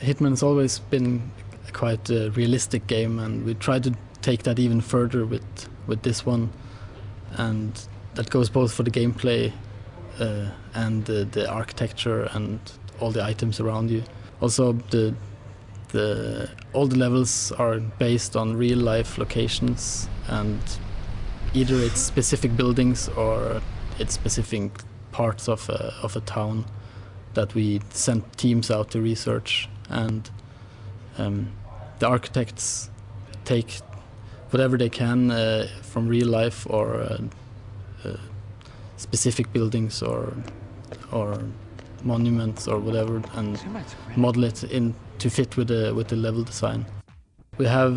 Hitman has always been quite a realistic game, and we try to take that even further with this one, and that goes both for the gameplay and the architecture and all the items around you. Also, all the levels are based on real life locations, and either it's specific buildings or it's specific parts of a town that we send teams out to research, and the architects take whatever they can from real life or specific buildings or monuments or whatever, and model it in to fit with the level design. We have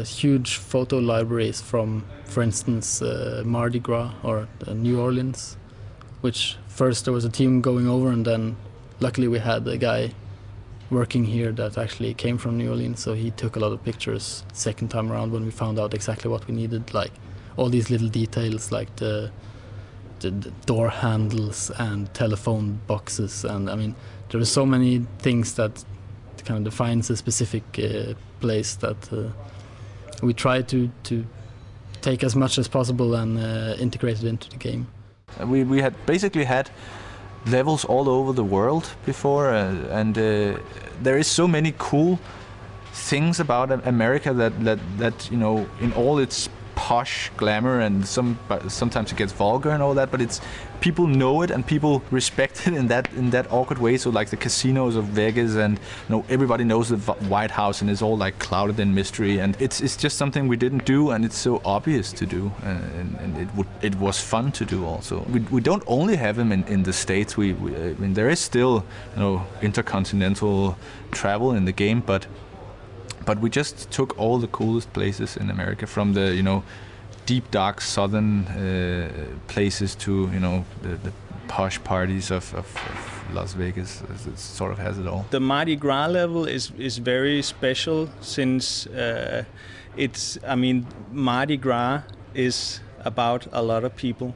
huge photo libraries from, for instance, Mardi Gras or New Orleans, which first there was a team going over, and then luckily we had a guy working here that actually came from New Orleans, so he took a lot of pictures second time around when we found out exactly what we needed, like all these little details like the door handles and telephone boxes, and I mean there are so many things that kind of defines a specific place that we try to take as much as possible and integrate it into the game. We had basically had levels all over the world before, and there is so many cool things about America that you know, in all its posh glamour, and sometimes it gets vulgar and all that, but it's people know it and people respect it in that awkward way. So like the casinos of Vegas, and you know, everybody knows the White House, and it's all like clouded in mystery, and it's just something we didn't do, and it's so obvious to do, and it was fun to do also. We don't only have them in the States. I mean, there is still, you know, intercontinental travel in the game, but we just took all the coolest places in America, from the, you know, deep dark southern places to, you know, the posh parties of Las Vegas. It sort of has it all. The Mardi Gras level is very special, since I mean, Mardi Gras is about a lot of people.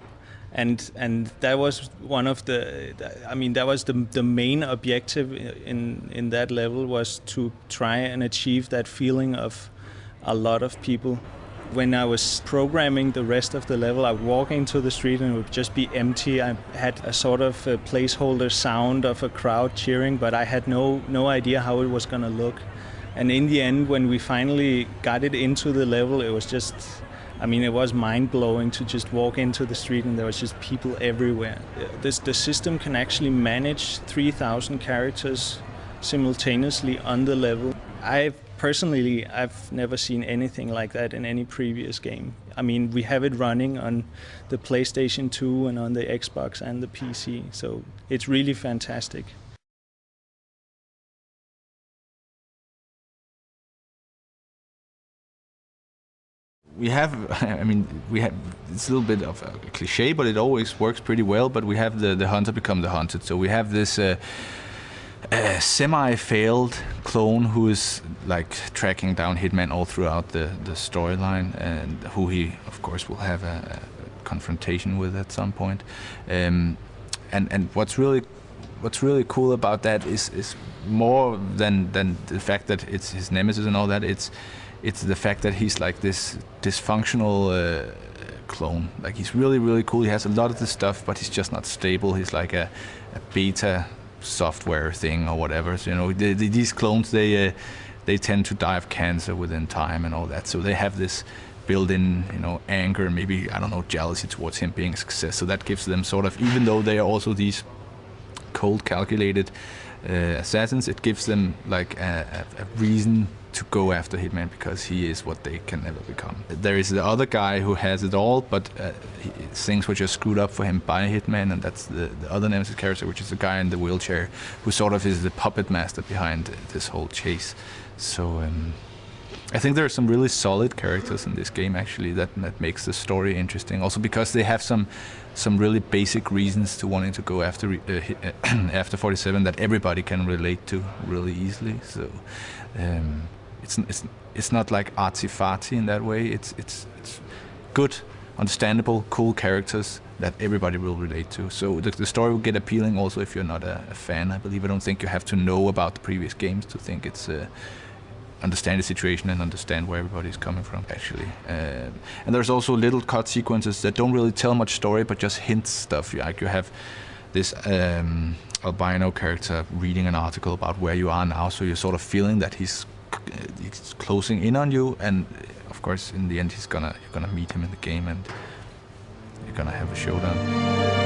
And that was one of that was the main objective in that level, was to try and achieve that feeling of a lot of people. When I was programming the rest of the level, I would walk into the street and it would just be empty. I had a sort of a placeholder sound of a crowd cheering, but I had no idea how it was going to look. And in the end, when we finally got it into the level, it was just, I mean, it was mind-blowing to just walk into the street and there was just people everywhere. The system can actually manage 3,000 characters simultaneously on the level. I've never seen anything like that in any previous game. I mean, we have it running on the PlayStation 2 and on the Xbox and the PC, so it's really fantastic. It's a little bit of a cliche, but it always works pretty well. But we have the hunter become the hunted. So we have this semi-failed clone who is like tracking down Hitman all throughout the storyline, and who he, of course, will have a confrontation with at some point. And what's really cool about that is more than the fact that it's his nemesis and all that. It's the fact that he's like this dysfunctional clone. Like, he's really cool. He has a lot of this stuff, but he's just not stable. He's like a beta software thing or whatever. So, you know, these clones, they tend to die of cancer within time and all that. So they have this built-in, you know, anger, maybe, I don't know, jealousy towards him being a success. So that gives them sort of, even though they are also these cold, calculated assassins, it gives them like a reason to go after Hitman, because he is what they can never become. There is the other guy who has it all, but things were just screwed up for him by Hitman, and that's the other nemesis character, which is the guy in the wheelchair, who sort of is the puppet master behind this whole chase. So I think there are some really solid characters in this game, actually, that makes the story interesting. Also because they have some really basic reasons to wanting to go after after 47 that everybody can relate to really easily. So it's not like artsy-fartsy in that way. It's good understandable, cool characters that everybody will relate to. So the story will get appealing also if you're not a fan, I believe. I don't think you have to know about the previous games to think it's understand the situation and understand where everybody's coming from, actually. And there's also little cut sequences that don't really tell much story, but just hint stuff. Like you have this albino character reading an article about where you are now, so you're sort of feeling that he's closing in on you, and of course in the end you're gonna meet him in the game and you're gonna have a showdown.